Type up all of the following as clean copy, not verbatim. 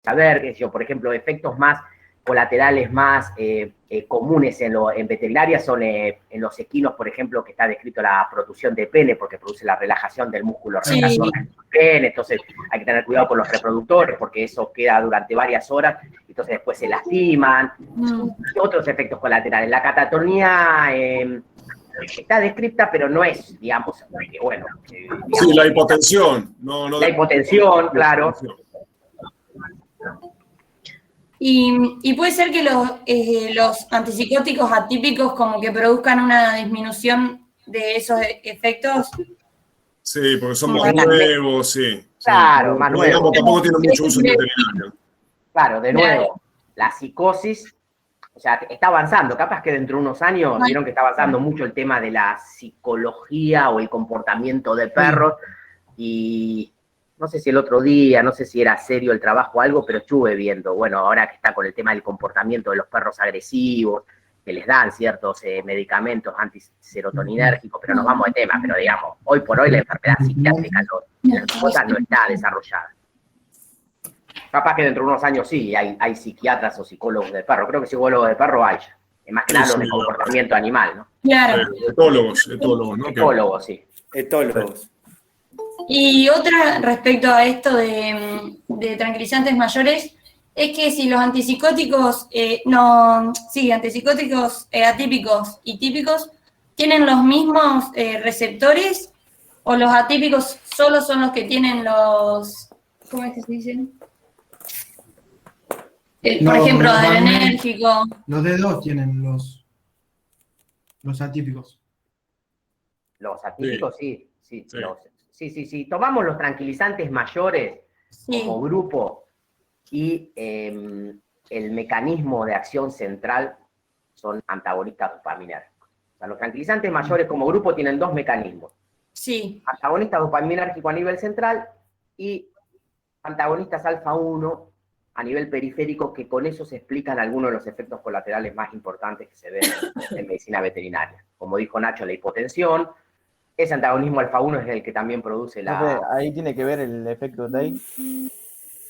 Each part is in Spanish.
saber, qué sé yo, por ejemplo, efectos más colaterales más comunes en veterinaria son en los equinos, por ejemplo, que está descrito la producción de pene, porque produce la relajación del músculo retractor del pene, entonces hay que tener cuidado con los reproductores, porque eso queda durante varias horas, entonces después se lastiman. Y otros efectos colaterales. La catatonía está descrita, pero no es, digamos, bueno. Digamos, sí, la hipotensión. La hipotensión, claro. Y puede ser que los antipsicóticos atípicos como que produzcan una disminución de esos efectos. Sí, porque son más nuevos, sí. Claro, más nuevos. Tampoco tienen mucho uso en veterinario. Claro, de nuevo, la psicosis, o sea, está avanzando. Capaz que dentro de unos años vieron que está avanzando mucho el tema de la psicología o el comportamiento de perros. Y no sé si el otro día, no sé si era serio el trabajo o algo, pero estuve viendo, bueno, ahora que está con el tema del comportamiento de los perros agresivos, que les dan ciertos medicamentos antiserotoninérgicos, pero nos vamos de tema, pero digamos, hoy por hoy la enfermedad psiquiátrica en las mascotas no está desarrollada. Capaz que dentro de unos años sí, hay psiquiatras o psicólogos de perro, creo que psicólogos de perro hay, es más que nada los de comportamiento animal, ¿no? Claro. Etólogos, ¿no? Etólogos, sí. Etólogos. Y otra respecto a esto de tranquilizantes mayores, es que si los antipsicóticos, antipsicóticos atípicos y típicos tienen los mismos receptores, o los atípicos solo son los que tienen los, ¿cómo es que se dicen? Por ejemplo, adrenérgico. Los D2 tienen los atípicos. Los atípicos, sí. Sí. Tomamos los tranquilizantes mayores como grupo y el mecanismo de acción central son antagonistas dopaminérgicos. O sea, los tranquilizantes mayores como grupo tienen dos mecanismos. Sí. Antagonistas dopaminérgicos a nivel central y antagonistas alfa-1 a nivel periférico, que con eso se explican algunos de los efectos colaterales más importantes que se ven en medicina veterinaria. Como dijo Nacho, la hipotensión. Ese antagonismo alfa-1 es el que también produce la... Ahí tiene que ver el efecto DEL.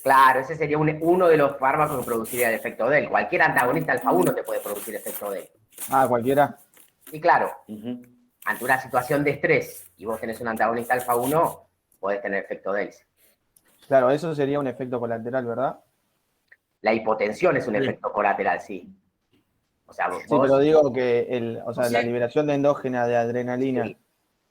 Claro, ese sería uno de los fármacos que produciría el efecto DEL. Cualquier antagonista alfa-1 te puede producir efecto DEL. Ah, cualquiera. Y claro, ante una situación de estrés y vos tenés un antagonista alfa-1, podés tener efecto DEL. Claro, eso sería un efecto colateral, ¿verdad? La hipotensión es un efecto colateral, sí. O sea, vos... Sí, pero digo que la liberación de endógena de adrenalina... Sí.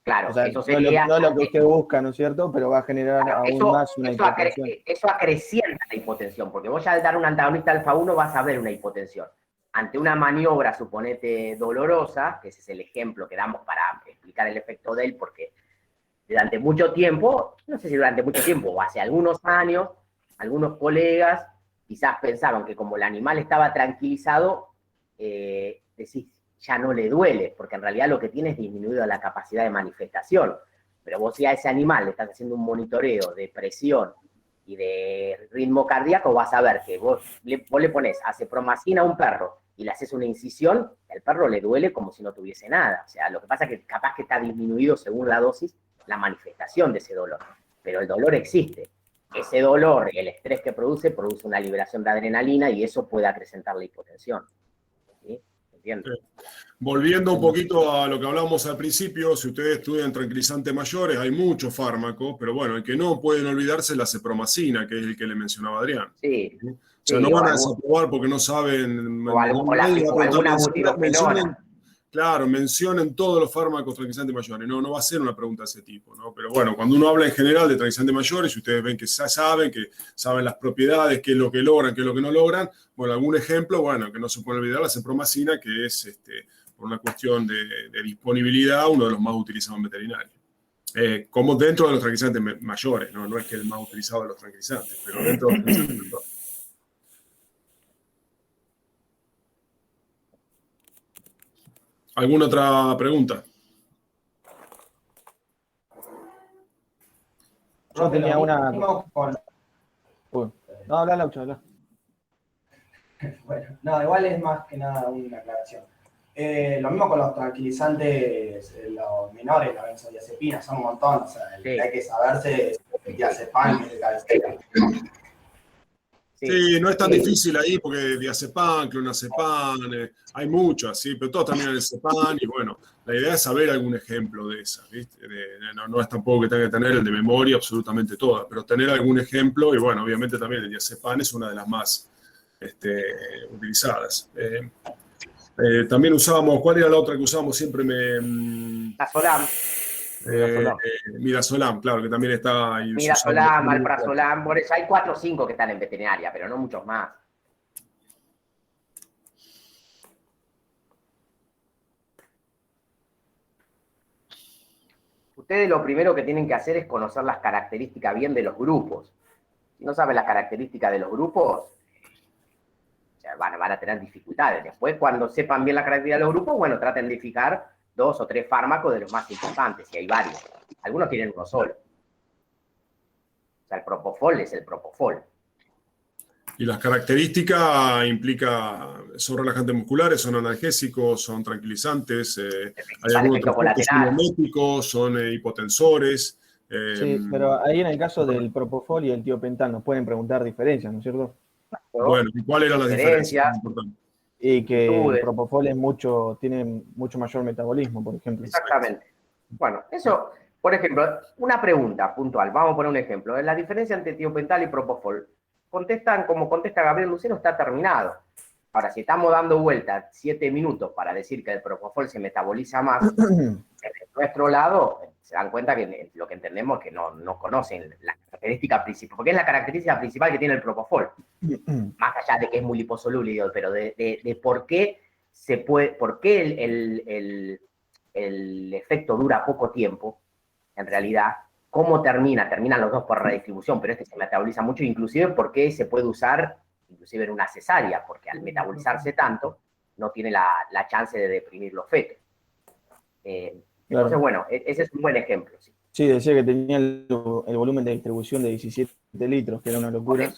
Claro, o sea, eso sería... no lo que usted busca, ¿no es cierto? Pero va a generar aún más una hipotensión. Eso acrecienta la hipotensión, porque vos ya al dar un antagonista alfa-1 vas a ver una hipotensión. Ante una maniobra, suponete, dolorosa, que ese es el ejemplo que damos para explicar el efecto de él, porque durante mucho tiempo, no sé si durante mucho tiempo, o hace algunos años, algunos colegas quizás pensaron que como el animal estaba tranquilizado, decís, ya no le duele, porque en realidad lo que tiene es disminuida la capacidad de manifestación. Pero vos si a ese animal le estás haciendo un monitoreo de presión y de ritmo cardíaco, vas a ver que vos le pones acepromacina a un perro y le haces una incisión, al perro le duele como si no tuviese nada. O sea, lo que pasa es que capaz que está disminuido según la dosis la manifestación de ese dolor. Pero el dolor existe. Ese dolor, el estrés que produce una liberación de adrenalina y eso puede acrecentar la hipotensión. ¿Sí? ¿Entiendes? Volviendo un poquito a lo que hablábamos al principio, si ustedes estudian tranquilizantes mayores, hay muchos fármacos, pero bueno, el que no pueden olvidarse es la cepromacina, que es el que le mencionaba Adrián. Sí. O sea, no van a desaprobar porque no saben... O alguna butirofenona. Claro, mencionen todos los fármacos tranquilizantes mayores. No va a ser una pregunta de ese tipo, ¿no? Pero bueno, cuando uno habla en general de tranquilizantes mayores, y ustedes ven que saben las propiedades, qué es lo que logran, qué es lo que no logran, bueno, algún ejemplo, bueno, que no se puede olvidar, la cepromacina, que es, por una cuestión de disponibilidad, uno de los más utilizados en veterinaria. Como dentro de los tranquilizantes mayores, ¿no? No es que el más utilizado de los tranquilizantes, pero dentro de los tranquilizantes mayores. ¿Alguna otra pregunta? Yo tenía una... No, habla, Laucho, habla. Bueno, no, igual es más que nada una aclaración. Lo mismo con los tranquilizantes, los menores, la benzodiazepina, son un montón. O sea, hay que saberse el diazepam y el calceta. Sí, no es tan difícil ahí porque diazepam, clonazepam, hay muchas, sí, pero todas terminan en cepan y bueno, la idea es saber algún ejemplo de esas, ¿viste? No es tampoco que tenga que tener el de memoria absolutamente todas, pero tener algún ejemplo y bueno, obviamente también el diazepam es una de las más utilizadas. También usábamos, ¿cuál era la otra que usábamos siempre? Midazolam, Midazolam, claro, que también está ahí. Midazolam, Alprazolam, por eso hay 4 o 5 que están en veterinaria, pero no muchos más. Ustedes lo primero que tienen que hacer es conocer las características bien de los grupos. Si no saben las características de los grupos, o sea, van a tener dificultades. Después, cuando sepan bien las características de los grupos, bueno, traten de identificar 2 o 3 fármacos de los más importantes, y hay varios. Algunos tienen uno solo. O sea, el propofol es el propofol. Y las características son relajantes musculares, son analgésicos, son tranquilizantes, hay algunos miméticos, son hipotensores. Sí, pero ahí en el caso del propofol y el tiopental nos pueden preguntar diferencias, ¿no es cierto? Bueno, ¿y cuál era la diferencia? Y que el propofol tiene mucho mayor metabolismo, por ejemplo. Exactamente. Bueno, eso, por ejemplo, una pregunta puntual. Vamos a poner un ejemplo. La diferencia entre tiopental y propofol. Contestan como contesta Gabriel Lucero, está terminado. Ahora, si estamos dando vueltas 7 minutos para decir que el propofol se metaboliza más, de nuestro lado, se dan cuenta que lo que entendemos es que no conocen la característica principal, porque es la característica principal que tiene el propofol. Más allá de que es muy liposoluble, pero de por qué el efecto dura poco tiempo, en realidad. ¿Cómo terminan los dos por redistribución? Pero se metaboliza mucho, inclusive porque se puede usar, inclusive en una cesárea, porque al metabolizarse tanto, no tiene la chance de deprimir los fetos. Entonces, bueno, ese es un buen ejemplo. Sí, sí, decía que tenía el volumen de distribución de 17 litros, que era una locura.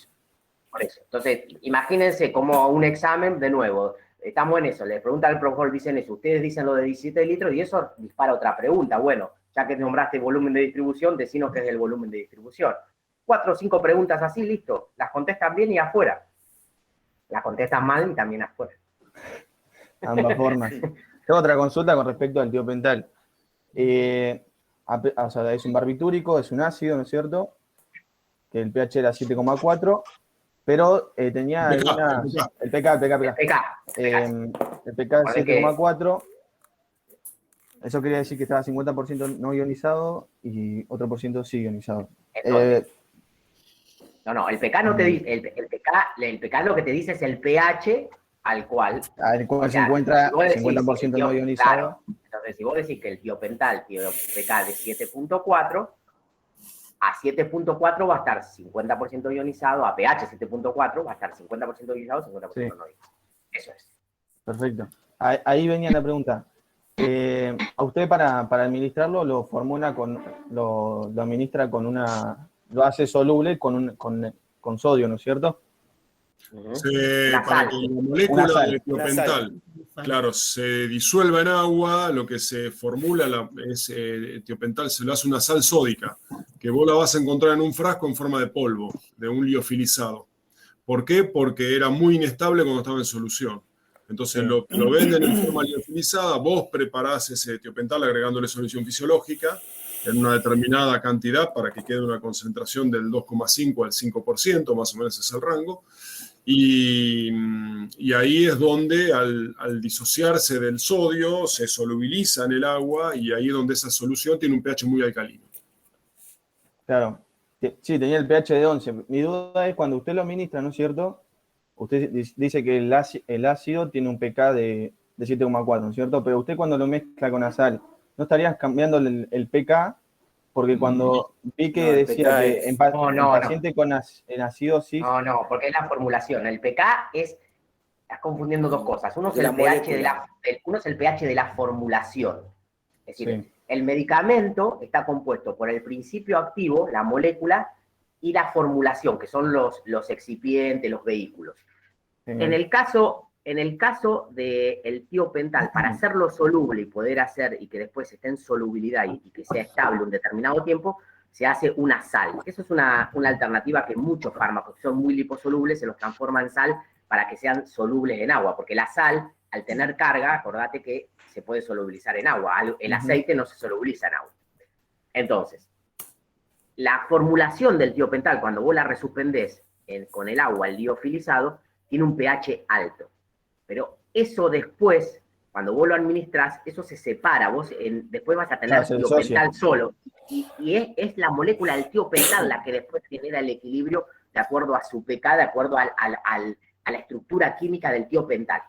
Por eso. Entonces, imagínense como un examen, de nuevo, estamos en eso, les pregunta al profesor, dicen eso, ustedes dicen lo de 17 litros y eso dispara otra pregunta. Bueno, ya que nombraste volumen de distribución, decinos qué es el volumen de distribución. 4 o 5 preguntas así, listo. Las contestan bien y afuera. Las contestan mal y también afuera. Ambas formas. Tengo otra consulta con respecto al tiopental. O sea, es un barbitúrico, es un ácido, ¿no es cierto? Que el pH era 7,4, pero tenía el pK es 7,4. Eso quería decir que estaba 50% no ionizado y otro por ciento sí ionizado. No, el pK no te dice, el pK lo que te dice es el pH al cual se encuentra si 50% no ionizado. Claro. Entonces, si vos decís que el tiopental tiene un pK de 7.4, a 7.4 va a estar 50% ionizado, a pH 7.4 va a estar 50% ionizado, 50% no ionizado. Eso es. Perfecto. Ahí venía la pregunta. A usted para administrarlo lo administra lo hace soluble con sodio, ¿no es cierto? Para que la molécula del tiopental, claro, se disuelva en agua, lo que se formula es tiopental, se lo hace una sal sódica, que vos la vas a encontrar en un frasco en forma de polvo, de un liofilizado. ¿Por qué? Porque era muy inestable cuando estaba en solución. Entonces lo venden en forma liofilizada, vos preparás ese tiopental agregándole solución fisiológica en una determinada cantidad para que quede una concentración del 2,5 al 5%, más o menos es el rango. Y ahí es donde al disociarse del sodio se solubiliza en el agua y ahí es donde esa solución tiene un pH muy alcalino. Claro, sí, tenía el pH de 11. Mi duda es cuando usted lo administra, ¿no es cierto? Usted dice que el ácido tiene un pK de 7,4, ¿no es cierto? Pero usted cuando lo mezcla con la sal, ¿no estarías cambiando el pK? Porque cuando vi que decía que en paciente con acidosis... No, porque es la formulación. El pK estás confundiendo dos cosas. Uno es el pH de la formulación. Es decir, el medicamento está compuesto por el principio activo, la molécula, y la formulación, que son los excipientes, los vehículos. En el caso del tiopental, para hacerlo soluble y poder hacer, y que después esté en solubilidad y que sea estable un determinado tiempo, se hace una sal. Eso es una alternativa que muchos fármacos que son muy liposolubles se los transforman en sal para que sean solubles en agua, porque la sal, al tener carga, acordate que se puede solubilizar en agua. El aceite no se solubiliza en agua. Entonces, la formulación del tiopental, cuando vos la resuspendés con el agua, el liofilizado, tiene un pH alto. Pero eso después, cuando vos lo administrás, eso se separa. Vos después vas a tener tiopental solo. Y es la molécula del tiopental la que después genera el equilibrio de acuerdo a su pK, de acuerdo a la estructura química del tiopental.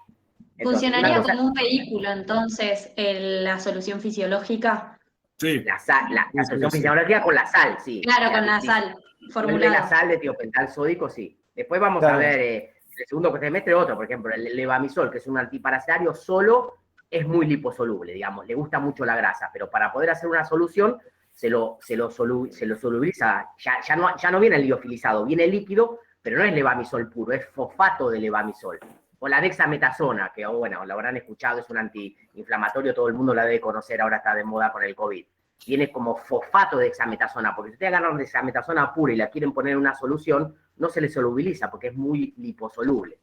Entonces, funcionaría como un vehículo, entonces, la solución fisiológica. Sí. La solución fisiológica con la sal, sí. Claro, con la sal formulada. La sal de tiopental sódico, sí. Después vamos a ver el segundo semestre otro, por ejemplo, el levamisol, que es un antiparasitario solo, es muy liposoluble, digamos, le gusta mucho la grasa, pero para poder hacer una solución se lo solubiliza. Ya no viene el liofilizado, viene líquido, pero no es levamisol puro, es fosfato de levamisol. O la dexametasona, que bueno, lo habrán escuchado, es un antiinflamatorio, todo el mundo la debe conocer, ahora está de moda con el COVID. Viene como fosfato de dexametasona, porque si ustedes agarran dexametasona pura y la quieren poner en una solución, no se le solubiliza porque es muy liposoluble.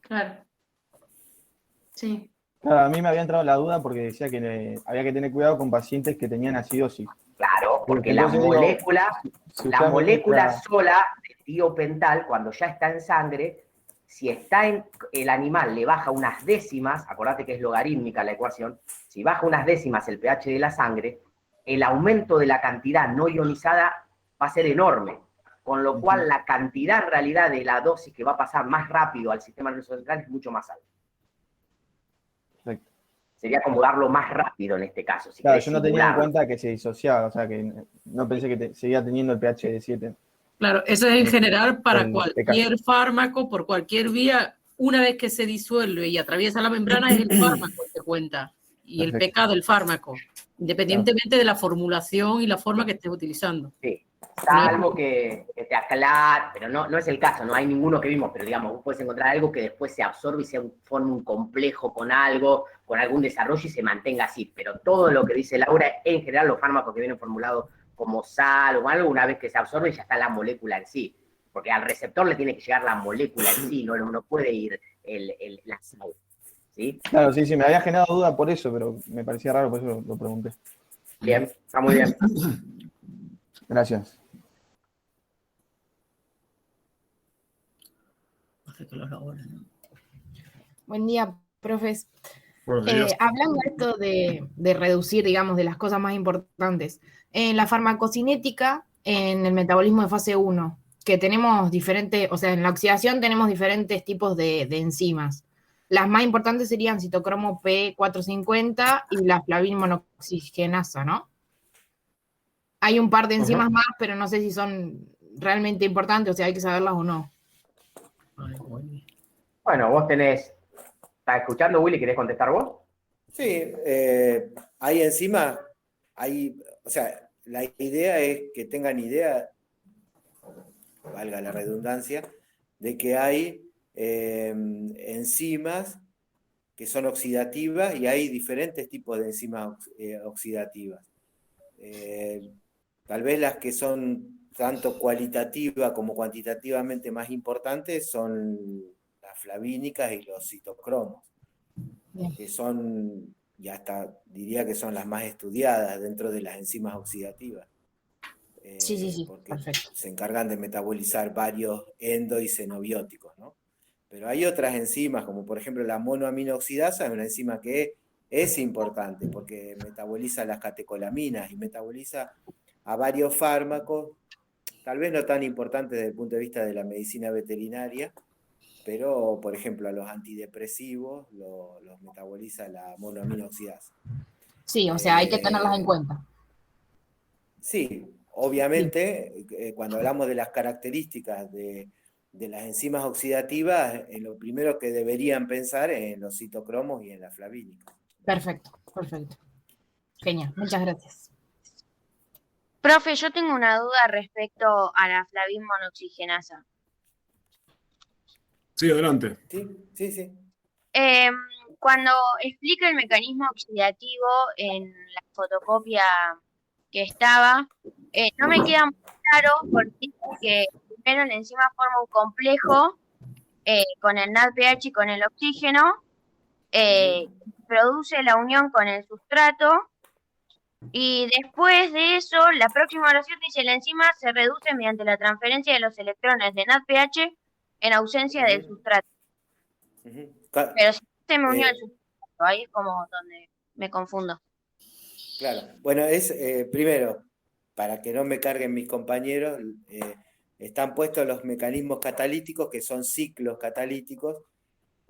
Claro. Sí. Claro, a mí me había entrado la duda porque decía que había que tener cuidado con pacientes que tenían acidosis. Claro, porque la molécula sola de tiopental, cuando ya está en sangre, si está en el animal, le baja unas décimas, acordate que es logarítmica la ecuación, si baja unas décimas el pH de la sangre, el aumento de la cantidad no ionizada va a ser enorme, con lo cual la cantidad en realidad de la dosis que va a pasar más rápido al sistema nervioso central es mucho más alta. Perfecto. Sería como darlo más rápido en este caso. Si claro, yo no tenía en cuenta que se disociaba, o sea que no pensé que seguía teniendo el pH de 7. Claro, eso es en general para cualquier fármaco, por cualquier vía, una vez que se disuelve y atraviesa la membrana es el fármaco el que cuenta, y el pK del fármaco, independientemente de la formulación y la forma que estés utilizando. Sí, salvo que te aclare, pero no es el caso, no hay ninguno que vimos, pero digamos, vos puedes encontrar algo que después se absorbe y forme un complejo con algo, con algún desarrollo y se mantenga así, pero todo lo que dice Laura, en general los fármacos que vienen formulados como sal o algo, una vez que se absorbe ya está la molécula en sí, porque al receptor le tiene que llegar la molécula en sí, no puede ir la sal. ¿Sí? Claro, sí, me había generado duda por eso, pero me parecía raro, por eso lo pregunté. Bien, está muy bien. Gracias. Buen día, profes. Buenos días. Hablando de esto de reducir, digamos, de las cosas más importantes, en la farmacocinética, en el metabolismo de fase 1, que tenemos diferentes, o sea, en la oxidación tenemos diferentes tipos de enzimas. Las más importantes serían citocromo P450 y la flavín-monoxigenasa, ¿no? Hay un par de enzimas más, pero no sé si son realmente importantes, o sea, hay que saberlas o no. Bueno, vos tenés... ¿Estás escuchando, Willy? ¿Querés contestar vos? Sí, hay enzimas, o sea, la idea es que tengan idea, valga la redundancia, de que hay enzimas que son oxidativas y hay diferentes tipos de enzimas oxidativas. Tal vez las que son tanto cualitativa como cuantitativamente más importantes son las flavínicas y los citocromos, que son, y hasta diría que son las más estudiadas dentro de las enzimas oxidativas. Sí, porque perfecto. se encargan de metabolizar varios endo y xenobióticos, ¿no? Pero hay otras enzimas, como por ejemplo la monoaminoxidasa, es una enzima que es importante porque metaboliza las catecolaminas y metaboliza a varios fármacos, tal vez no tan importantes desde el punto de vista de la medicina veterinaria, pero por ejemplo a los antidepresivos los metaboliza la monoaminoxidasa. Sí, o sea, hay que tenerlas en cuenta. Sí, obviamente, cuando hablamos de las características de las enzimas oxidativas, lo primero que deberían pensar es en los citocromos y en la flavínica. Perfecto. Genial, muchas gracias. Profe, yo tengo una duda respecto a la flavín-monoxigenasa. Sí, adelante. Sí. Cuando explica el mecanismo oxidativo en la fotocopia que estaba, no me queda muy claro porque dice que primero la enzima forma un complejo con el NADPH y con el oxígeno, produce la unión con el sustrato y después de eso, la próxima oración dice la enzima se reduce mediante la transferencia de los electrones de NADPH en ausencia del sustrato. Pero si se me unió el sustrato, ahí es como donde me confundo. Claro, bueno, es primero, para que no me carguen mis compañeros, están puestos los mecanismos catalíticos, que son ciclos catalíticos.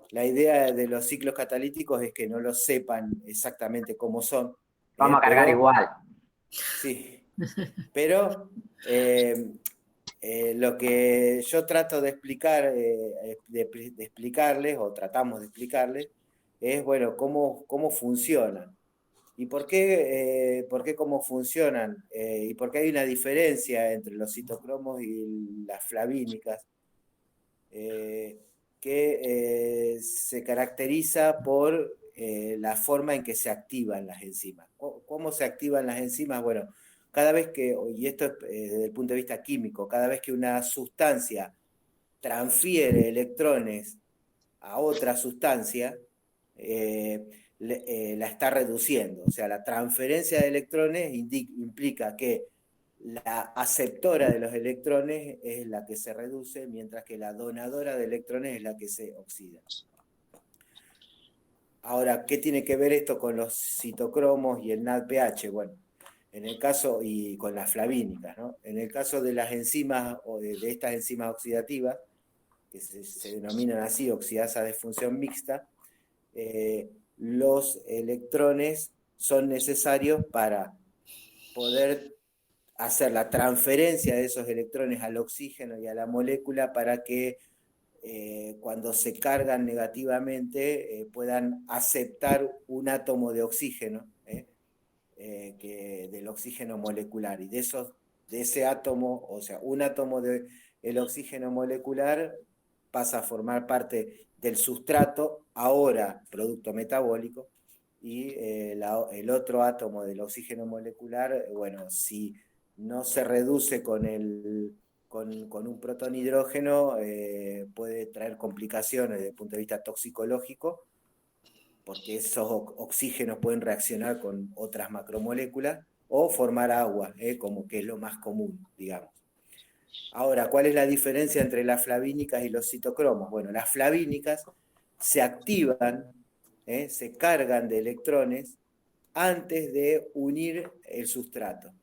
La idea de los ciclos catalíticos es que no lo sepan exactamente cómo son. Vamos a cargar igual. Sí, pero lo que yo trato de explicar, de explicarles, o tratamos de explicarles, es, bueno, cómo funcionan. ¿Y por qué cómo funcionan? ¿Y por qué hay una diferencia entre los citocromos y las flavínicas? Que se caracteriza por la forma en que se activan las enzimas. ¿Cómo se activan las enzimas? Bueno, cada vez que, y esto es desde el punto de vista químico, cada vez que una sustancia transfiere electrones a otra sustancia, la está reduciendo. O sea, la transferencia de electrones implica que la aceptora de los electrones es la que se reduce, mientras que la donadora de electrones es la que se oxida. Ahora, ¿qué tiene que ver esto con los citocromos y el NADPH? Bueno, en el caso, y con las flavínicas, ¿no? En el caso de las enzimas, o de estas enzimas oxidativas, que se denominan así, oxidasa de función mixta, los electrones son necesarios para poder hacer la transferencia de esos electrones al oxígeno y a la molécula para que cuando se cargan negativamente puedan aceptar un átomo de oxígeno, del oxígeno molecular. Y de ese átomo, o sea, un átomo del oxígeno molecular pasa a formar parte del sustrato, ahora producto metabólico, y el otro átomo del oxígeno molecular, bueno, si no se reduce con un protón hidrógeno, puede traer complicaciones desde el punto de vista toxicológico, porque esos oxígenos pueden reaccionar con otras macromoléculas o formar agua, como que es lo más común, digamos. Ahora, ¿cuál es la diferencia entre las flavínicas y los citocromos? Bueno, las flavínicas se activan, se cargan de electrones antes de unir el sustrato,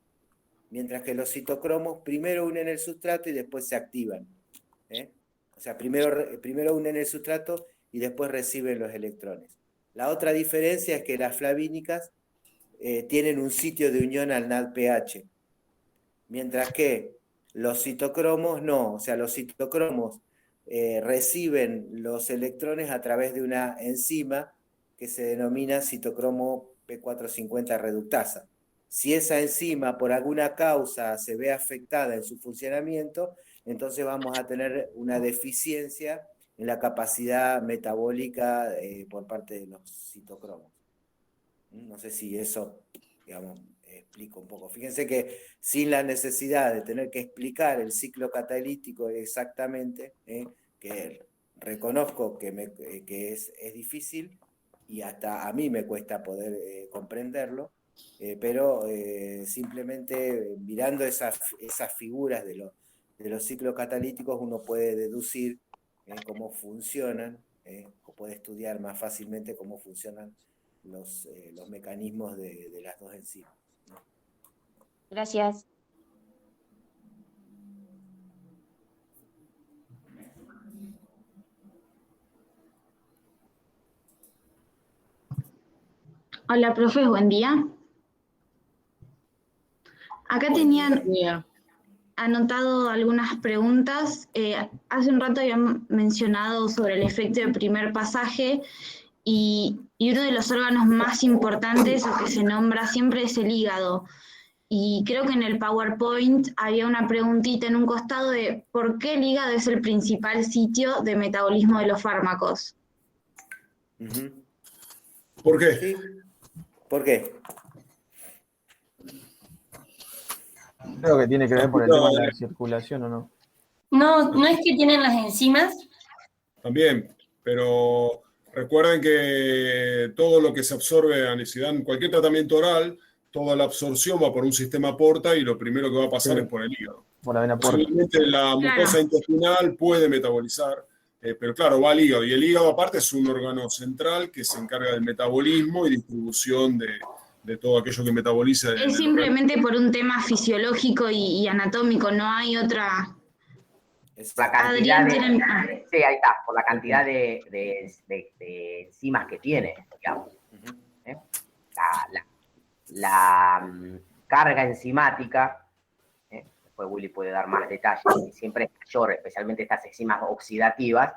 mientras que los citocromos primero unen el sustrato y después se activan. O sea, primero unen el sustrato y después reciben los electrones. La otra diferencia es que las flavínicas tienen un sitio de unión al NADPH, mientras que los citocromos no. O sea, los citocromos reciben los electrones a través de una enzima que se denomina citocromo P450 reductasa. Si esa enzima por alguna causa se ve afectada en su funcionamiento, entonces vamos a tener una deficiencia en la capacidad metabólica por parte de los citocromos. No sé si eso, digamos, explico un poco. Fíjense que sin la necesidad de tener que explicar el ciclo catalítico exactamente, que reconozco que es difícil y hasta a mí me cuesta poder comprenderlo, pero simplemente mirando esas figuras de los ciclos catalíticos uno puede deducir cómo funcionan, o puede estudiar más fácilmente cómo funcionan los mecanismos de las dos enzimas. Gracias. Hola, profe, buen día. Acá tenían anotado algunas preguntas. Hace un rato habían mencionado sobre el efecto del primer pasaje y uno de los órganos más importantes o que se nombra siempre es el hígado. Y creo que en el PowerPoint había una preguntita en un costado de ¿por qué el hígado es el principal sitio de metabolismo de los fármacos? ¿Por qué? ¿Sí? ¿Por qué? Creo que tiene que ver por el tema de la circulación, ¿o no? No, no es que tienen las enzimas. También, pero recuerden que todo lo que se absorbe, en cualquier tratamiento oral, toda la absorción va por un sistema porta y lo primero que va a pasar es por el hígado. Por la vena porta. Posiblemente la mucosa intestinal puede metabolizar, pero claro, va al hígado. Y el hígado aparte es un órgano central que se encarga del metabolismo y distribución de todo aquello que metaboliza. Es simplemente por un tema fisiológico y anatómico, no hay otra... La cantidad Adrián de, sí, ahí está, por la cantidad de enzimas que tiene, digamos. La carga enzimática, después Willy puede dar más detalles, siempre es mayor, especialmente estas enzimas oxidativas,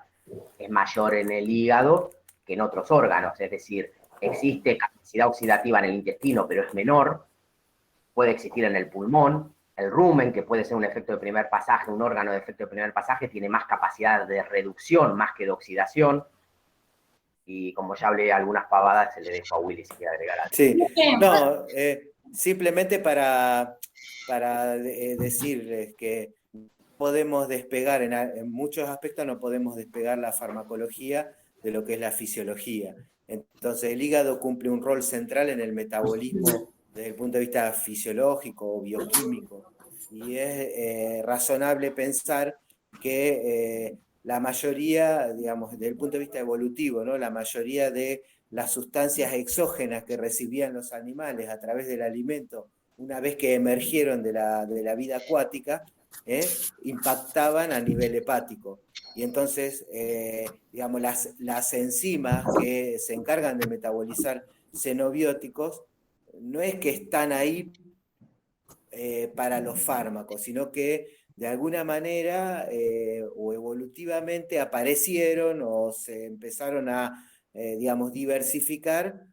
es mayor en el hígado que en otros órganos, es decir, existe capacidad oxidativa en el intestino, pero es menor, puede existir en el pulmón. El rumen, que puede ser un efecto de primer pasaje, un órgano de efecto de primer pasaje, tiene más capacidad de reducción más que de oxidación. Y como ya hablé algunas pavadas, se le dejo a Willy si quiere agregar algo. Sí, no, simplemente para decirles que podemos despegar, en muchos aspectos no podemos despegar la farmacología de lo que es la fisiología. Entonces el hígado cumple un rol central en el metabolismo desde el punto de vista fisiológico o bioquímico. Y es razonable pensar que la mayoría, digamos, desde el punto de vista evolutivo, ¿no? La mayoría de las sustancias exógenas que recibían los animales a través del alimento, una vez que emergieron de la vida acuática, impactaban a nivel hepático. Y entonces, digamos, las enzimas que se encargan de metabolizar xenobióticos, no es que están ahí para los fármacos, sino que de alguna manera o evolutivamente aparecieron o se empezaron a, digamos, diversificar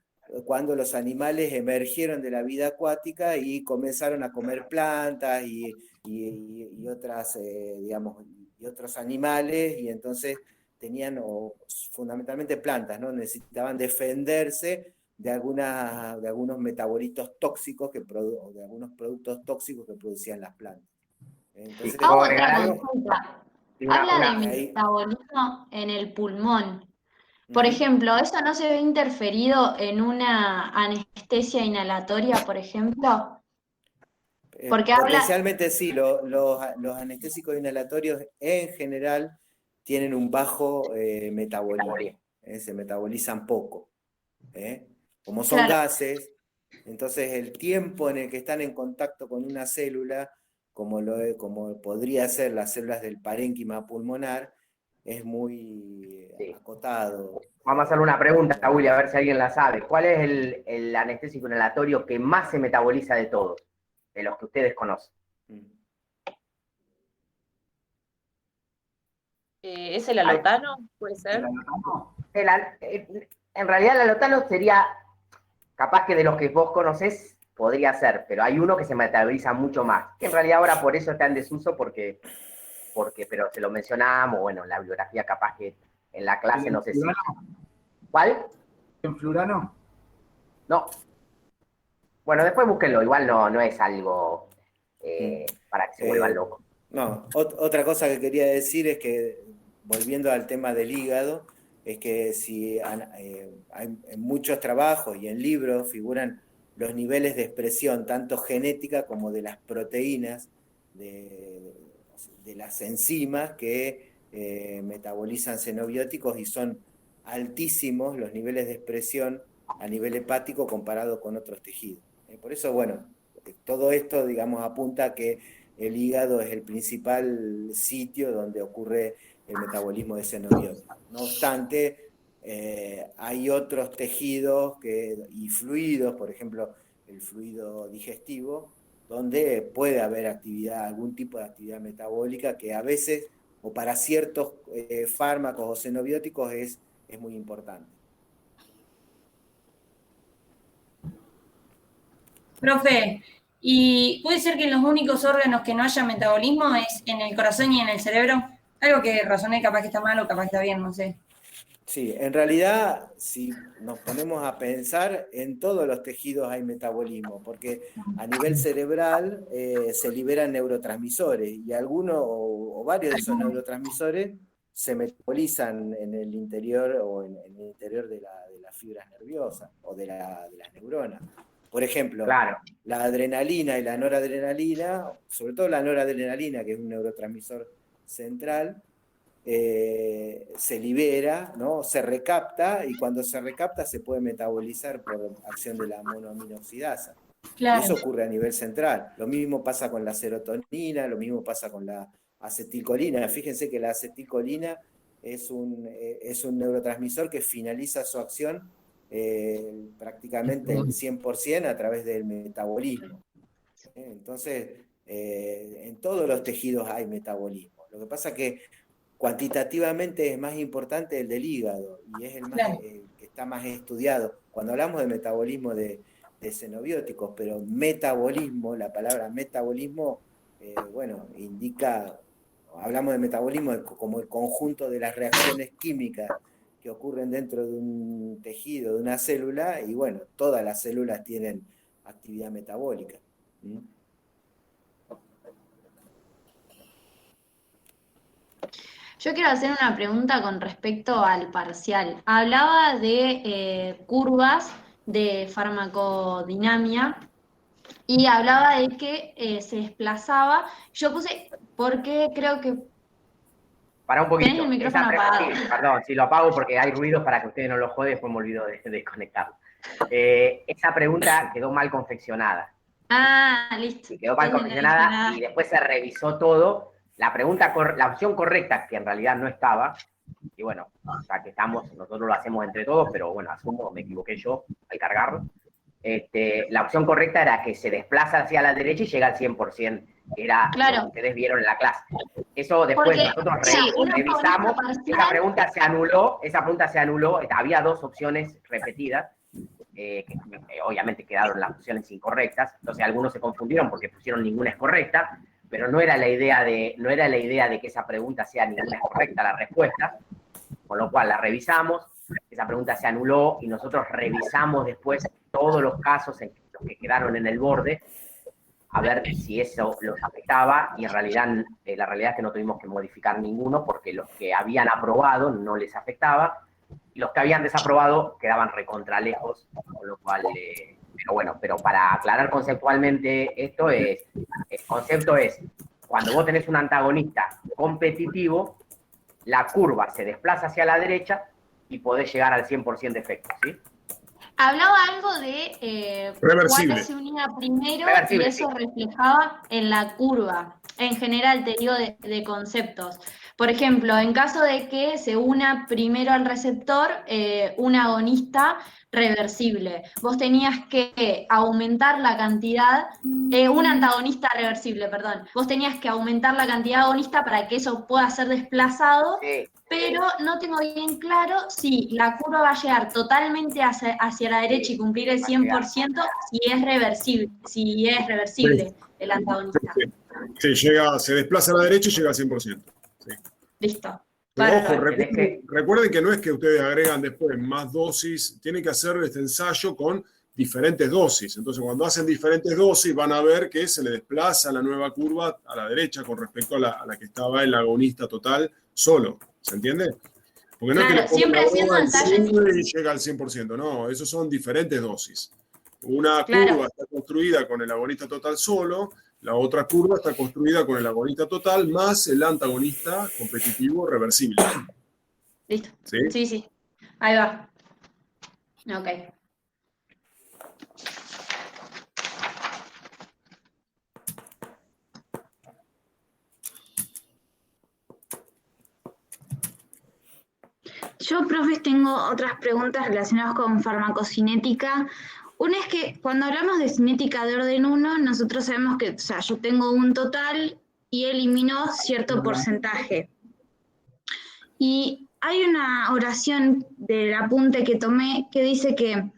cuando los animales emergieron de la vida acuática y comenzaron a comer plantas y otras, digamos, y otros animales, y entonces tenían fundamentalmente plantas, ¿no? Necesitaban defenderse de algunos metabolitos tóxicos de algunos productos tóxicos que producían las plantas. Entonces, otra consulta. Habla de metabolismo en el pulmón. Por ejemplo, ¿eso no se ve interferido en una anestesia inhalatoria, por ejemplo? Porque potencialmente sí, los anestésicos inhalatorios en general tienen un bajo metabolismo. Se metabolizan poco. Como son gases, entonces el tiempo en el que están en contacto con una célula, como podría ser las células del parénquima pulmonar, es muy acotado. Vamos a hacerle una pregunta a Willy, a ver si alguien la sabe. ¿Cuál es el anestésico inhalatorio que más se metaboliza de todos, de los que ustedes conocen? ¿Es el alotano? ¿Puede ser? En realidad el alotano sería, capaz que de los que vos conocés, podría ser, pero hay uno que se metaboliza mucho más, que en realidad ahora por eso está en desuso, pero se lo mencionamos, bueno, en la bibliografía capaz que en la clase no sé si... ¿Cuál? ¿En flurano? No. Bueno, después búsquenlo, igual no es algo para que se vuelvan locos. No, otra cosa que quería decir es que, volviendo al tema del hígado, es que si en muchos trabajos y en libros figuran los niveles de expresión, tanto genética como de las proteínas, de las enzimas que metabolizan xenobióticos, y son altísimos los niveles de expresión a nivel hepático comparado con otros tejidos. Por eso, bueno, todo esto, digamos, apunta a que el hígado es el principal sitio donde ocurre el metabolismo de xenobióticos. No obstante, hay otros tejidos y fluidos, por ejemplo, el fluido digestivo, donde puede haber algún tipo de actividad metabólica que a veces, o para ciertos fármacos o xenobióticos, es muy importante. Profe, ¿y puede ser que en los únicos órganos que no haya metabolismo es en el corazón y en el cerebro? Algo que razoné, capaz que está mal o capaz que está bien, no sé. Sí, en realidad, si nos ponemos a pensar, en todos los tejidos hay metabolismo, porque a nivel cerebral se liberan neurotransmisores y algunos o varios de esos neurotransmisores se metabolizan en el interior o en el interior de las fibras nerviosas o de las neuronas. Por ejemplo, Claro. la adrenalina y la noradrenalina, sobre todo la noradrenalina, que es un neurotransmisor central, se libera, ¿no? Se recapta, y cuando se recapta se puede metabolizar por acción de la monoaminoxidasa. Claro. Y eso ocurre a nivel central. Lo mismo pasa con la serotonina, lo mismo pasa con la acetilcolina. Fíjense que la acetilcolina es un neurotransmisor que finaliza su acción prácticamente el 100% a través del metabolismo. Entonces, en todos los tejidos hay metabolismo. Lo que pasa es que cuantitativamente es más importante el del hígado y es el que está más estudiado. Cuando hablamos de metabolismo de xenobióticos, pero metabolismo, la palabra metabolismo, bueno, indica, hablamos de metabolismo como el conjunto de las reacciones químicas que ocurren dentro de un tejido, de una célula, y bueno, todas las células tienen actividad metabólica. Yo quiero hacer una pregunta con respecto al parcial. Hablaba de curvas de farmacodinamia y hablaba de que se desplazaba. Yo puse, porque creo que... Para un poquito. Tenés el micrófono apagado. Sí, perdón, si lo apago porque hay ruidos para que ustedes no lo jode, después me olvido de desconectarlo. Esa pregunta quedó mal confeccionada. Ah, listo. Quedó mal confeccionada y después se revisó todo. La opción correcta, que en realidad no estaba, y bueno, ya que estamos, nosotros lo hacemos entre todos, pero bueno, asumo, me equivoqué yo al cargarlo. La opción correcta era que se desplaza hacia la derecha y llega al 100%, que era lo que ustedes vieron en la clase. Eso después nosotros revisamos, esa pregunta se anuló, había dos opciones repetidas, que obviamente quedaron las opciones incorrectas, entonces algunos se confundieron porque pusieron ninguna es correcta, pero no era la idea de que esa pregunta sea ninguna es correcta la respuesta, con lo cual la revisamos, esa pregunta se anuló y nosotros revisamos después todos los casos en los que quedaron en el borde, a ver si eso los afectaba, y en realidad la realidad es que no tuvimos que modificar ninguno porque los que habían aprobado no les afectaba, y los que habían desaprobado quedaban recontralejos, con lo cual... pero para aclarar conceptualmente esto el concepto es, cuando vos tenés un antagonista competitivo, la curva se desplaza hacia la derecha y podés llegar al 100% de efecto, ¿sí? Hablaba algo de reversible. cuál se unía primero y eso reflejaba en la curva. En general, te digo, de conceptos. Por ejemplo, en caso de que se una primero al receptor un agonista reversible, vos tenías que aumentar la cantidad, un antagonista reversible, perdón, vos tenías que aumentar la cantidad de agonista para que eso pueda ser desplazado, pero no tengo bien claro si la curva va a llegar totalmente hacia la derecha y cumplir el 100% si es reversible el antagonista. Sí, se desplaza a la derecha y llega al 100%. Sí. Listo. Pero ojo, recuerden que no es que ustedes agregan después más dosis, tienen que hacer este ensayo con diferentes dosis. Entonces, cuando hacen diferentes dosis, van a ver que se le desplaza la nueva curva a la derecha con respecto a la que estaba el agonista total solo. ¿Se entiende? Porque no es que le pongan siempre haciendo y llega al 100%, no, esos son diferentes dosis. Una curva está construida con el agonista total solo, la otra curva está construida con el agonista total más el antagonista competitivo reversible. Listo. ¿Sí? Sí. Ahí va. Ok. Yo, profe, tengo otras preguntas relacionadas con farmacocinética. Una es que cuando hablamos de cinética de orden 1, nosotros sabemos que, yo tengo un total y elimino cierto porcentaje. Y hay una oración del apunte que tomé que dice que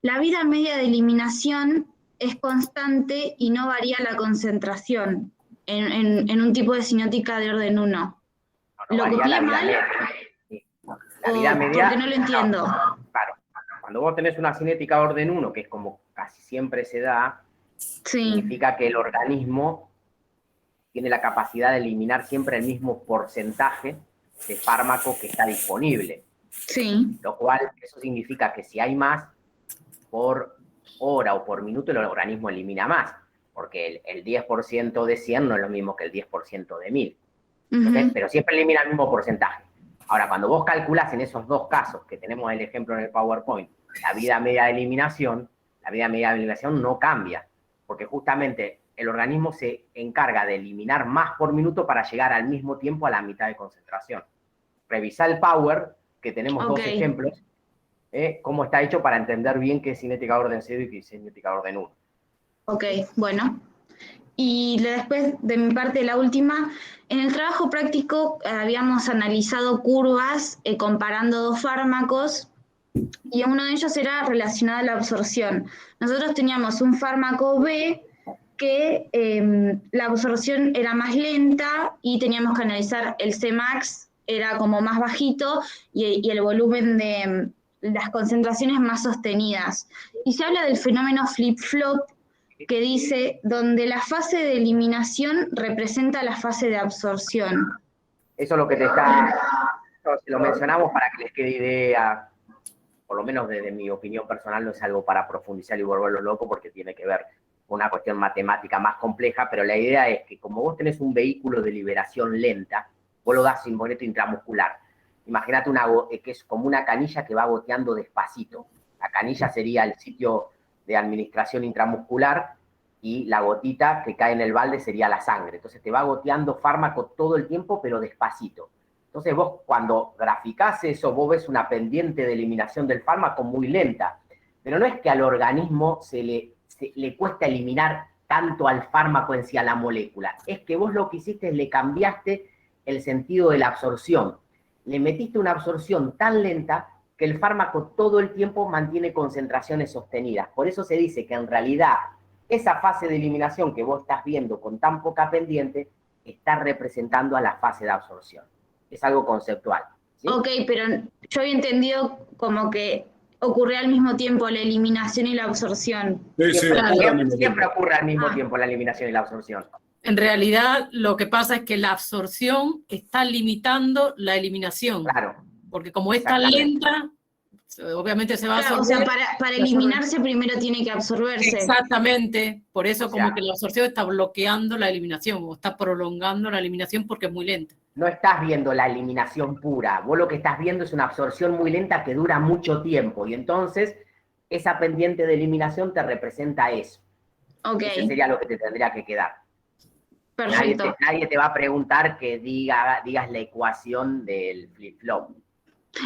la vida media de eliminación es constante y no varía la concentración en un tipo de cinética de orden 1. ¿Lo copié mal? La vida media, porque no lo entiendo. Claro, cuando vos tenés una cinética de orden 1, que es como casi siempre se da, significa que el organismo tiene la capacidad de eliminar siempre el mismo porcentaje de fármaco que está disponible. Sí. Lo cual, eso significa que si hay más, por hora o por minuto el organismo elimina más, porque el 10% de 100 no es lo mismo que el 10% de 1000. Entonces, pero siempre elimina el mismo porcentaje. Ahora, cuando vos calculás en esos dos casos, que tenemos el ejemplo en el PowerPoint, la vida media de eliminación no cambia, porque justamente el organismo se encarga de eliminar más por minuto para llegar al mismo tiempo a la mitad de concentración. Revisá el Power, que tenemos dos ejemplos, cómo está hecho para entender bien qué es cinética de orden 0 y qué es cinética de orden 1. Ok, bueno. Y después de mi parte, la última, en el trabajo práctico habíamos analizado curvas comparando dos fármacos y uno de ellos era relacionado a la absorción. Nosotros teníamos un fármaco B que la absorción era más lenta y teníamos que analizar el Cmax, era como más bajito y el volumen de las concentraciones más sostenidas. Y se habla del fenómeno flip-flop, que dice donde la fase de eliminación representa la fase de absorción. Eso es lo que lo mencionamos para que les quede idea, por lo menos desde mi opinión personal, no es algo para profundizar y volverlo loco, porque tiene que ver con una cuestión matemática más compleja, pero la idea es que como vos tenés un vehículo de liberación lenta, vos lo das sin boleto intramuscular. Imagínate que es como una canilla que va goteando despacito. La canilla sería el sitio de administración intramuscular y la gotita que cae en el balde sería la sangre. Entonces te va goteando fármaco todo el tiempo, pero despacito. Entonces vos cuando graficás eso, vos ves una pendiente de eliminación del fármaco muy lenta. Pero no es que al organismo se le cuesta eliminar tanto al fármaco en sí, a la molécula. Es que vos lo que hiciste es le cambiaste el sentido de la absorción. Le metiste una absorción tan lenta que el fármaco todo el tiempo mantiene concentraciones sostenidas. Por eso se dice que en realidad esa fase de eliminación que vos estás viendo con tan poca pendiente está representando a la fase de absorción. Es algo conceptual, ¿sí? Ok, pero yo había entendido como que ocurre al mismo tiempo la eliminación y la absorción. Siempre ocurre al mismo tiempo la eliminación y la absorción. En realidad, lo que pasa es que la absorción está limitando la eliminación. Claro. Porque como es tan lenta, obviamente se va a absorber. O sea, para eliminarse primero tiene que absorberse. Exactamente. Por eso como que la absorción está bloqueando la eliminación o está prolongando la eliminación porque es muy lenta. No estás viendo la eliminación pura. Vos lo que estás viendo es una absorción muy lenta que dura mucho tiempo. Y entonces, esa pendiente de eliminación te representa eso. Ok. Eso sería lo que te tendría que quedar. Perfecto. Nadie te va a preguntar que digas la ecuación del flip-flop.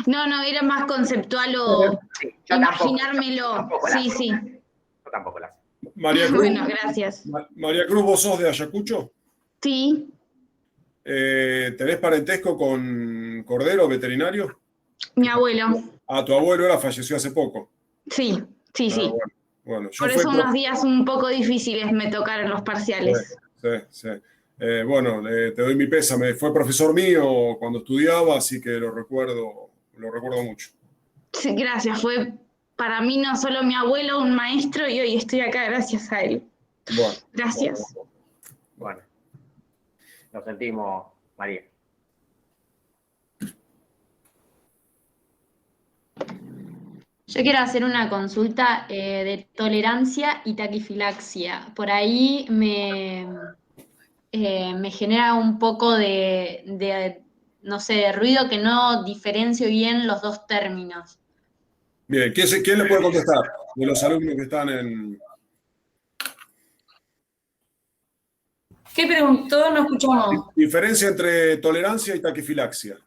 No, era más conceptual o imaginármelo. Sí. Yo tampoco la sé. María Cruz, bueno, gracias. María Cruz, ¿vos sos de Ayacucho? Sí. ¿Tenés parentesco con Cordero, veterinario? Mi abuelo. Ah, tu abuelo falleció hace poco. Sí. Bueno, por eso unos días un poco difíciles me tocaron los parciales. Sí. Bueno, te doy mi pésame. Fue profesor mío cuando estudiaba, así que lo recuerdo mucho. Sí, gracias. Fue para mí no solo mi abuelo, un maestro, y hoy estoy acá gracias a él. Bueno, gracias. Bueno, nos sentimos, María. Yo quiero hacer una consulta de tolerancia y taquifilaxia. Por ahí me genera un poco de ruido que no diferencio bien los dos términos. Bien, ¿quién le puede contestar de los alumnos que están en...? ¿Qué preguntó? No escuchamos. Diferencia entre tolerancia y taquifilaxia.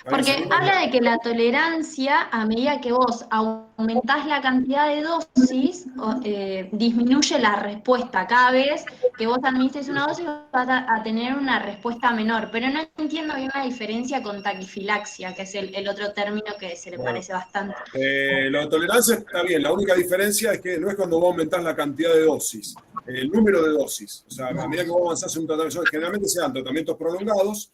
Porque habla de que la tolerancia, a medida que vos aumentás la cantidad de dosis, disminuye la respuesta. Cada vez que vos administres una dosis vas a tener una respuesta menor. Pero no entiendo bien la diferencia con taquifilaxia, que es el otro término que se le parece bastante. La tolerancia está bien, la única diferencia es que no es cuando vos aumentás la cantidad de dosis, el número de dosis. O sea, a medida que vos avanzás en un tratamiento, generalmente se dan tratamientos prolongados.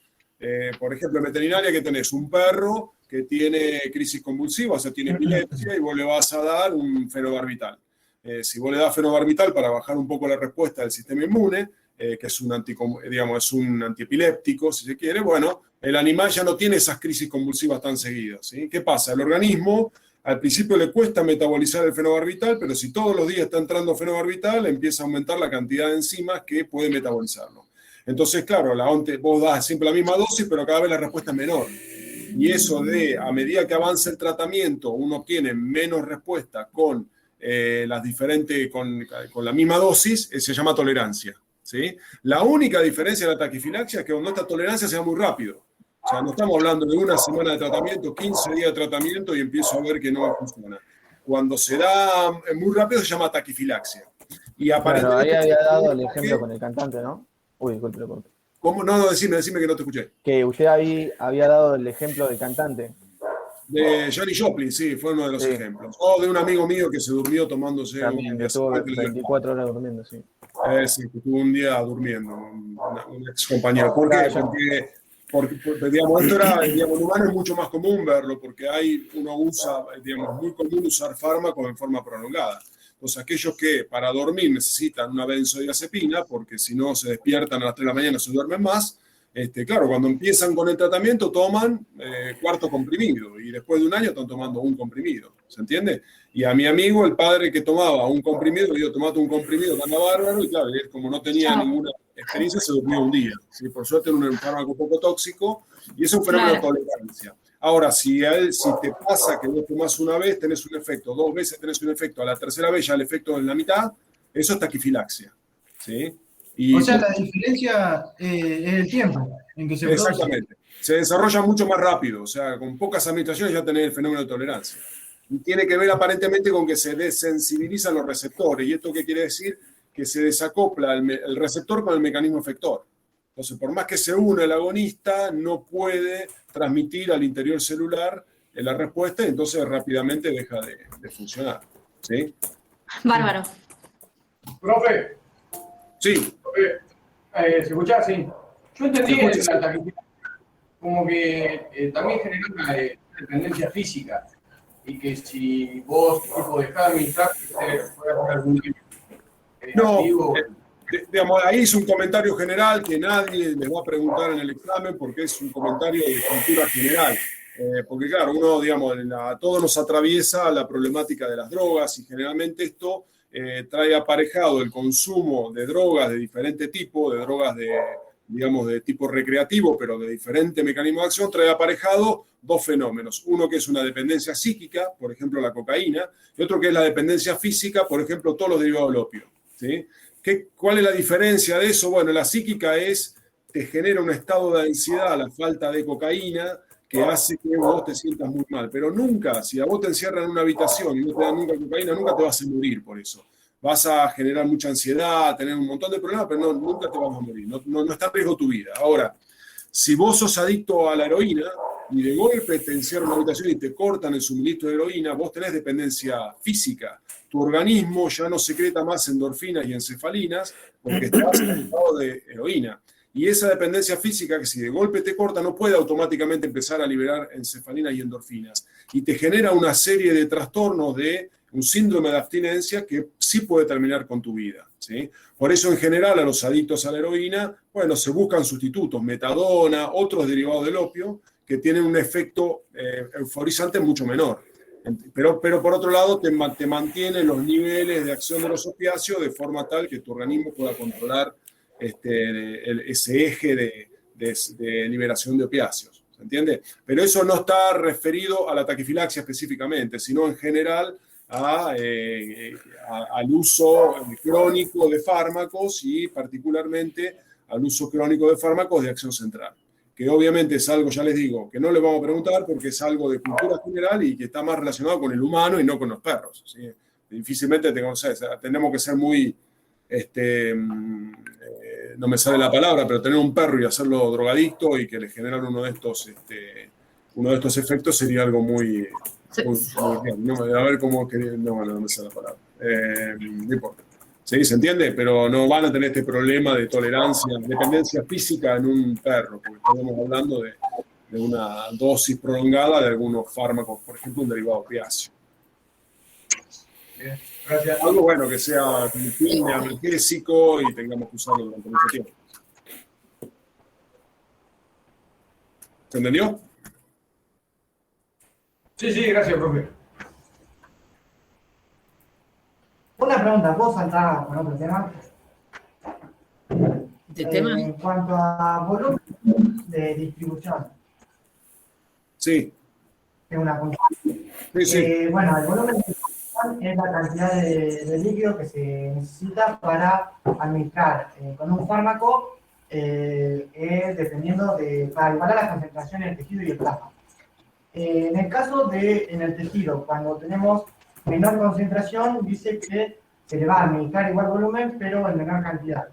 Por ejemplo, en veterinaria que tenés un perro que tiene crisis convulsiva, o sea, tiene epilepsia, y vos le vas a dar un fenobarbital. Si vos le das fenobarbital para bajar un poco la respuesta del sistema inmune, que es un antiepiléptico, si se quiere, bueno, el animal ya no tiene esas crisis convulsivas tan seguidas, ¿sí? ¿Qué pasa? El organismo al principio le cuesta metabolizar el fenobarbital, pero si todos los días está entrando fenobarbital, empieza a aumentar la cantidad de enzimas que puede metabolizarlo. Entonces, claro, vos das siempre la misma dosis, pero cada vez la respuesta es menor. Y eso de, a medida que avanza el tratamiento, uno obtiene menos respuesta con con la misma dosis, se llama tolerancia, ¿sí? La única diferencia de la taquifilaxia es que cuando esta tolerancia se da muy rápido. O sea, no estamos hablando de una semana de tratamiento, 15 días de tratamiento y empiezo a ver que no funciona. Cuando se da muy rápido se llama taquifilaxia. Y Claro, ahí había dado el ejemplo con el cantante, ¿no? Uy, disculpe, lo corté. ¿Cómo? No, decime que no te escuché. Que usted había dado el ejemplo del cantante. De Janis Joplin, sí, fue uno de los ejemplos. O de un amigo mío que se durmió tomándose También, que estuvo 24 horas durmiendo, sí. Sí, que estuvo un día durmiendo, un ex compañero. ¿Por qué? Porque digamos, esto era, digamos, en humano es mucho más común verlo, porque uno usa, digamos, muy común usar fármacos en forma prolongada. Entonces, aquellos que para dormir necesitan una benzodiazepina, porque si no se despiertan a las 3 de la mañana, se duermen más. Claro, cuando empiezan con el tratamiento toman cuarto comprimido y después de un año están tomando un comprimido, ¿se entiende? Y a mi amigo, el padre que tomaba un comprimido, le digo, tomate un comprimido, que anda bárbaro, y claro, él, como no tenía ninguna experiencia, se durmió un día. ¿Sí? Por suerte era un fármaco poco tóxico y es un fenómeno de tolerancia. Ahora, si te pasa que vos tomás una vez, tenés un efecto, 2 veces tenés un efecto, a la tercera vez ya el efecto es en la mitad, eso es taquifilaxia, ¿sí? O sea, la diferencia es el tiempo en que se produce. Exactamente. Se desarrolla mucho más rápido, o sea, con pocas administraciones ya tenés el fenómeno de tolerancia. Y tiene que ver aparentemente con que se desensibilizan los receptores. ¿Y esto qué quiere decir? Que se desacopla el receptor con el mecanismo efector. Entonces, por más que se une el agonista, no puede transmitir al interior celular la respuesta y entonces rápidamente deja de funcionar. ¿Sí? Bárbaro. Profe. Sí. ¿Se escucha? Sí. Yo entendí que la taquifilaxia como que también genera una dependencia física y que si vos tipo dejás de administrar, puede hacer algún No, digamos, ahí es un comentario general que nadie les va a preguntar en el examen porque es un comentario de cultura general. Porque claro, uno, digamos, a todos nos atraviesa la problemática de las drogas y generalmente esto trae aparejado el consumo de drogas de diferente tipo, de drogas digamos, de tipo recreativo, pero de diferente mecanismo de acción, trae aparejado 2 fenómenos. Uno que es una dependencia psíquica, por ejemplo, la cocaína, y otro que es la dependencia física, por ejemplo, todos los derivados del opio. ¿Sí? ¿Cuál es la diferencia de eso? Bueno, la psíquica te genera un estado de ansiedad, la falta de cocaína, que hace que vos te sientas muy mal. Pero nunca, si a vos te encierran en una habitación y no te dan nunca cocaína, nunca te vas a morir por eso. Vas a generar mucha ansiedad, tener un montón de problemas, pero nunca te vas a morir. No está en riesgo tu vida. Ahora, si vos sos adicto a la heroína y de golpe te encierran en una habitación y te cortan el suministro de heroína, vos tenés dependencia física. Tu organismo ya no secreta más endorfinas y encefalinas porque estás en estado de heroína. Y esa dependencia física, que si de golpe te corta, no puede automáticamente empezar a liberar encefalinas y endorfinas. Y te genera una serie de trastornos de un síndrome de abstinencia que sí puede terminar con tu vida. ¿Sí? Por eso, en general, a los adictos a la heroína, bueno, se buscan sustitutos, metadona, otros derivados del opio, que tienen un efecto euforizante mucho menor. Pero por otro lado, te mantiene los niveles de acción de los opiáceos de forma tal que tu organismo pueda controlar ese eje de liberación de opiáceos. ¿Se entiende? Pero eso no está referido a la taquifilaxia específicamente, sino en general al uso crónico de fármacos y particularmente al uso crónico de fármacos de acción central. Que obviamente es algo, ya les digo, que no les vamos a preguntar porque es algo de cultura general y que está más relacionado con el humano y no con los perros. ¿Sí? Difícilmente tenemos que ser muy, no me sale la palabra, pero tener un perro y hacerlo drogadicto y que le generan uno de estos efectos sería algo muy bien. No, a ver cómo no me sale la palabra. No importa. ¿Sí? ¿Se entiende? Pero no van a tener este problema de tolerancia, dependencia física en un perro, porque estamos hablando de una dosis prolongada de algunos fármacos, por ejemplo, un derivado opiáceo. Bien, gracias. Algo bueno que sea un fin analgésico y tengamos que usarlo durante mucho tiempo. ¿Se entendió? Sí, gracias, profe. Una pregunta, ¿puedo saltar con otro tema? ¿De tema? En cuanto a volumen de distribución, Sí. tengo una pregunta. Sí. Bueno, el volumen de distribución es la cantidad de líquido que se necesita para administrar con un fármaco, dependiendo para igualar la concentración en el tejido y el plasma. En el caso en el tejido, cuando tenemos menor concentración, dice que se le va a administrar igual volumen, pero en menor cantidad.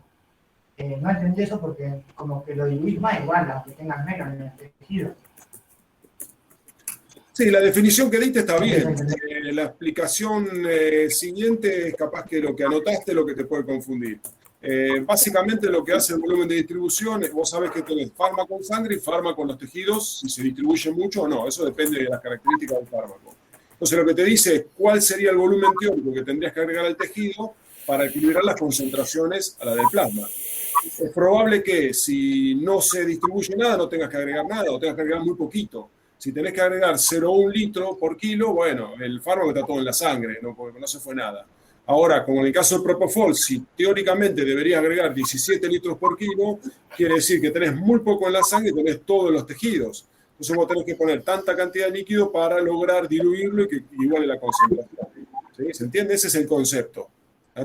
No entendí eso porque como que lo diluís más igual, aunque tengas menos en el tejido. Sí, la definición que diste está bien. La explicación siguiente es capaz que lo que anotaste es lo que te puede confundir. Básicamente lo que hace el volumen de distribución es, vos sabés que tenés fármaco en sangre y fármaco en los tejidos, si se distribuye mucho o no, eso depende de las características del fármaco. Entonces lo que te dice es cuál sería el volumen teórico que tendrías que agregar al tejido para equilibrar las concentraciones a la del plasma. Es probable que si no se distribuye nada no tengas que agregar nada o tengas que agregar muy poquito. Si tenés que agregar 0,1 litro por kilo, bueno, el fármaco está todo en la sangre, porque no se fue nada. Ahora, como en el caso del Propofol, si teóricamente deberías agregar 17 litros por kilo, quiere decir que tenés muy poco en la sangre y tenés todo en los tejidos. Entonces vos tenés que poner tanta cantidad de líquido para lograr diluirlo y que iguale la concentración. ¿Sí? ¿Se entiende? Ese es el concepto.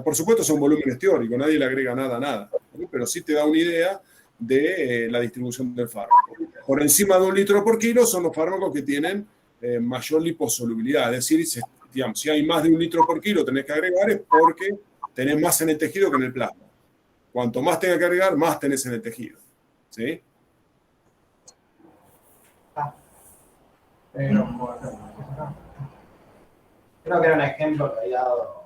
Por supuesto son volúmenes teóricos, nadie le agrega nada a nada, pero sí te da una idea de la distribución del fármaco. Por encima de 1 litro por kilo son los fármacos que tienen mayor liposolubilidad, es decir, digamos, si hay más de 1 litro por kilo tenés que agregar es porque tenés más en el tejido que en el plasma. Cuanto más tengas que agregar, más tenés en el tejido. ¿Sí? Creo que era un ejemplo que había dado.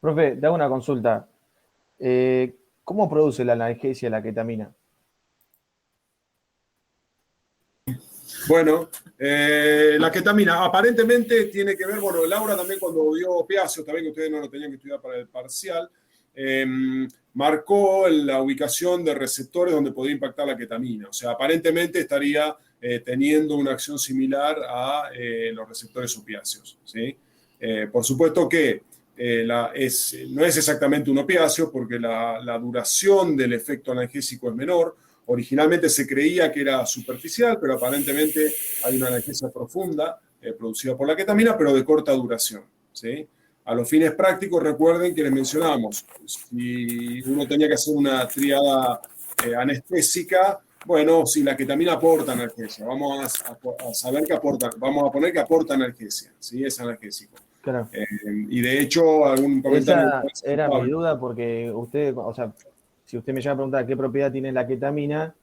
Profe, te hago una consulta. ¿Cómo produce la analgesia la ketamina? Bueno, la ketamina aparentemente tiene que ver, bueno, Laura también cuando dio opiáceos, también que ustedes no lo tenían que estudiar para el parcial, marcó la ubicación de receptores donde podía impactar la ketamina. O sea, aparentemente estaría teniendo una acción similar a los receptores opiáceos, ¿sí? Por supuesto que no es exactamente un opiáceo porque la duración del efecto analgésico es menor. Originalmente se creía que era superficial, pero aparentemente hay una analgesia profunda producida por la ketamina, pero de corta duración, ¿sí? A los fines prácticos, recuerden que les mencionamos, si uno tenía que hacer una tríada anestésica, bueno, si la ketamina aporta analgesia, vamos a saber que aporta, vamos a poner que aporta analgesia, ¿sí? Es analgésico. Claro. Y de hecho, algún comentario... Esa era mi duda porque usted, o sea, si usted me llega a preguntar qué propiedad tiene la ketamina,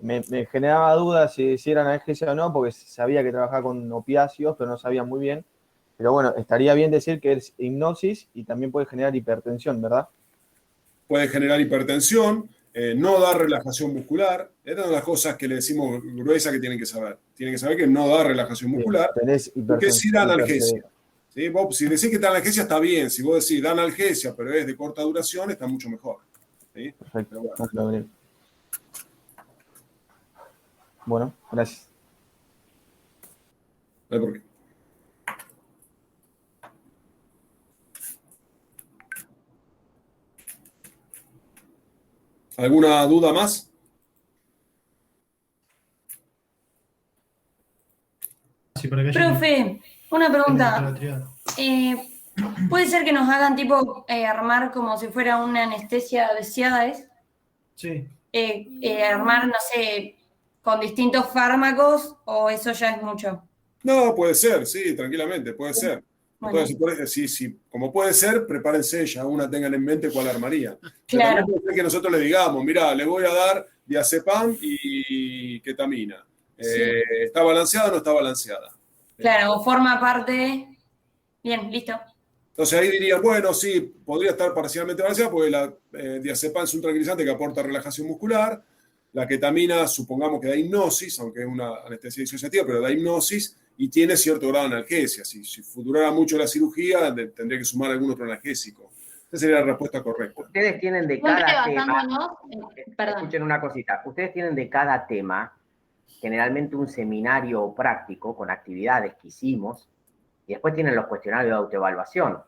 me generaba dudas si era analgesia o no, porque sabía que trabajaba con opiáceos, pero no sabía muy bien. Pero bueno, estaría bien decir que es hipnosis y también puede generar hipertensión, ¿verdad? Puede generar hipertensión, no da relajación muscular. Estas son las cosas que le decimos gruesas que tienen que saber. Tienen que saber que no da relajación muscular, porque sí da analgesia. ¿Sí? Vos, si decís que da analgesia está bien, si vos decís da analgesia, pero es de corta duración, está mucho mejor. ¿Sí? Perfecto. Bueno, gracias. No hay por qué. ¿Alguna duda más? Profe, una pregunta. ¿Puede ser que nos hagan tipo armar como si fuera una anestesia deseada? Sí. Armar, no sé, con distintos fármacos o eso ya es mucho? No, puede ser, sí, tranquilamente, puede ser. Bueno. Entonces, sí, como puede ser, prepárense ya, una tengan en mente cuál armaría. Claro. También puede ser que nosotros le digamos, mira, le voy a dar diazepam y ketamina. ¿Está balanceada o no está balanceada? Claro, o forma parte. Bien, listo. Entonces ahí diría, bueno, sí, podría estar parcialmente balanceada porque la diazepam es un tranquilizante que aporta relajación muscular. La ketamina, supongamos que da hipnosis, aunque es una anestesia disociativa, pero da hipnosis y tiene cierto grado de analgesia. Si durara mucho la cirugía, tendría que sumar algún otro analgésico. Esa sería la respuesta correcta. Ustedes tienen de Siempre cada tema... basándonos perdón. Escuchen una cosita. Ustedes tienen de cada tema generalmente un seminario práctico con actividades que hicimos y después tienen los cuestionarios de autoevaluación.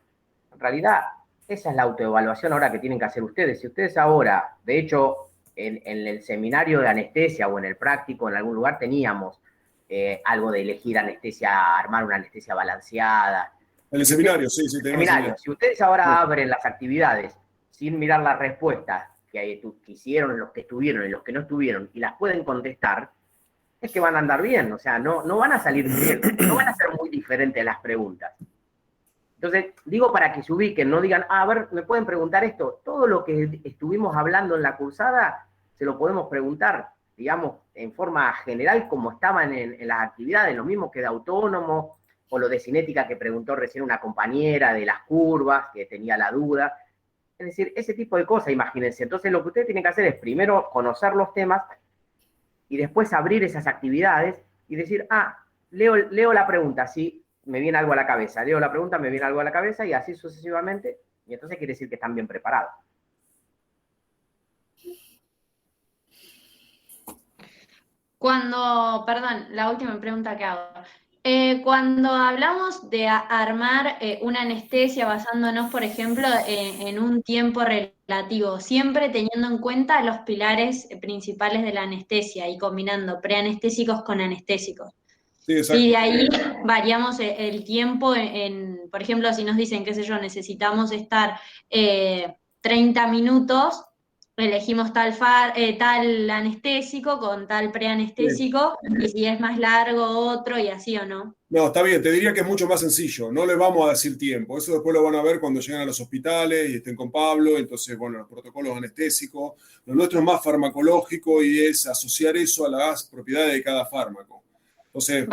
En realidad, esa es la autoevaluación ahora que tienen que hacer ustedes. Si ustedes ahora, de hecho, en el seminario de anestesia o en el práctico, en algún lugar teníamos algo de elegir anestesia, armar una anestesia balanceada. En el seminario, sí, Seminario. Si ustedes ahora abren las actividades sin mirar las respuestas que hicieron los que estuvieron y los que no estuvieron y las pueden contestar, es que van a andar bien. O sea, no van a salir bien, no van a ser muy diferentes las preguntas. Entonces, digo para que se ubiquen, no digan, a ver, me pueden preguntar esto. Todo lo que estuvimos hablando en la cursada se lo podemos preguntar, digamos, en forma general, como estaban en las actividades, lo mismo que de autónomo, o lo de cinética que preguntó recién una compañera de las curvas, que tenía la duda. Es decir, ese tipo de cosas, imagínense. Entonces, lo que ustedes tienen que hacer es primero conocer los temas y después abrir esas actividades y decir, leo la pregunta, sí, me viene algo a la cabeza, leo la pregunta, me viene algo a la cabeza y así sucesivamente, y entonces quiere decir que están bien preparados. Perdón, la última pregunta que hago. Cuando hablamos de armar una anestesia basándonos, por ejemplo, en un tiempo relativo, siempre teniendo en cuenta los pilares principales de la anestesia y combinando preanestésicos con anestésicos. Sí, exacto. Y de ahí variamos el tiempo por ejemplo, si nos dicen, qué sé yo, necesitamos estar 30 minutos, elegimos tal anestésico con tal preanestésico, y si es más largo otro, y así o no. No, está bien, te diría que es mucho más sencillo, no le vamos a decir tiempo, eso después lo van a ver cuando lleguen a los hospitales y estén con Pablo, entonces, bueno, los protocolos anestésicos, lo nuestro es más farmacológico y es asociar eso a las propiedades de cada fármaco. Entonces,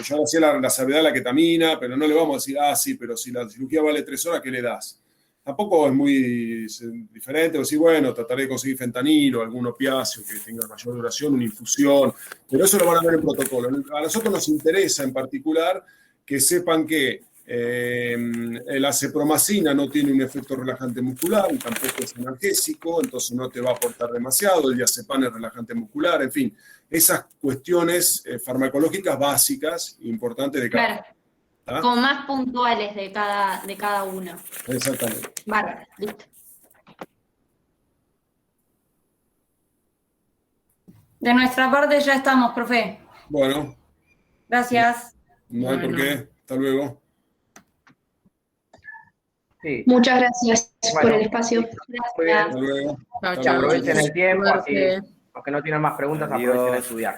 yo hacía la salvedad de la ketamina, pero no le vamos a decir, sí, pero si la cirugía vale 3 horas, ¿qué le das? Tampoco es muy diferente, decir, bueno, trataré de conseguir fentanilo, algún opiáceo que tenga mayor duración, una infusión, pero eso lo van a ver en protocolo. A nosotros nos interesa en particular que sepan que la cepromacina no tiene un efecto relajante muscular y tampoco es analgésico, entonces no te va a aportar demasiado, el diazepam es relajante muscular, en fin, esas cuestiones farmacológicas básicas, importantes de cada. Claro. Como más puntuales de cada uno. Exactamente. Bárbaro, listo. De nuestra parte ya estamos, profe. Bueno. Gracias. No hay por qué. Hasta luego. Sí. Muchas gracias por el espacio. Muy bien. Hasta luego. Chao, aprovechen el tiempo, así los que no tienen más preguntas aprovechen a estudiar.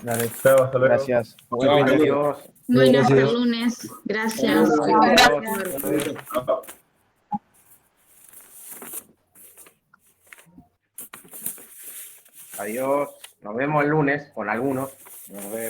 Dale, gracias. Adiós. Bueno, hasta el lunes. Gracias. Adiós. Nos vemos el lunes con algunos. Nos vemos.